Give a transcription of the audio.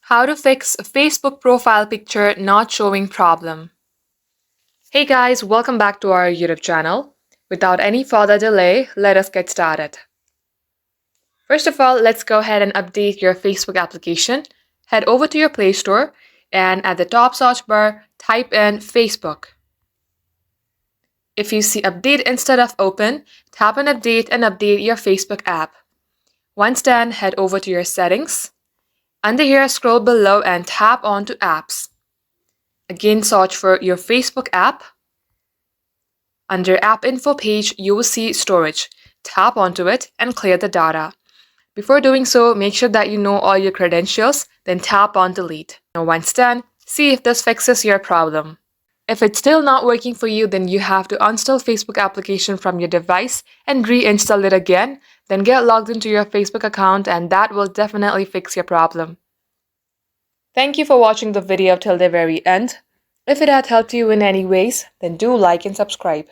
How to fix a Facebook profile picture not showing problem. Hey guys, welcome back to our YouTube channel. Without any further delay, let us get started. First of all, let's go ahead and update your Facebook application. Head over to your Play Store and at the top search bar, type in Facebook. If you see update instead of open, tap on update and update your Facebook app. Once done, head over to your settings. Under here, scroll below and tap on to apps. Again, search for your Facebook app. Under app info page, you will see storage. Tap onto it and clear the data. Before doing so, make sure that you know all your credentials, then tap on delete. Now once done, see if this fixes your problem. If it's still not working for you, then you have to uninstall Facebook application from your device and reinstall it again. Then get logged into your Facebook account and that will definitely fix your problem. Thank you for watching the video till the very end. If it had helped you in any ways, then do like and subscribe.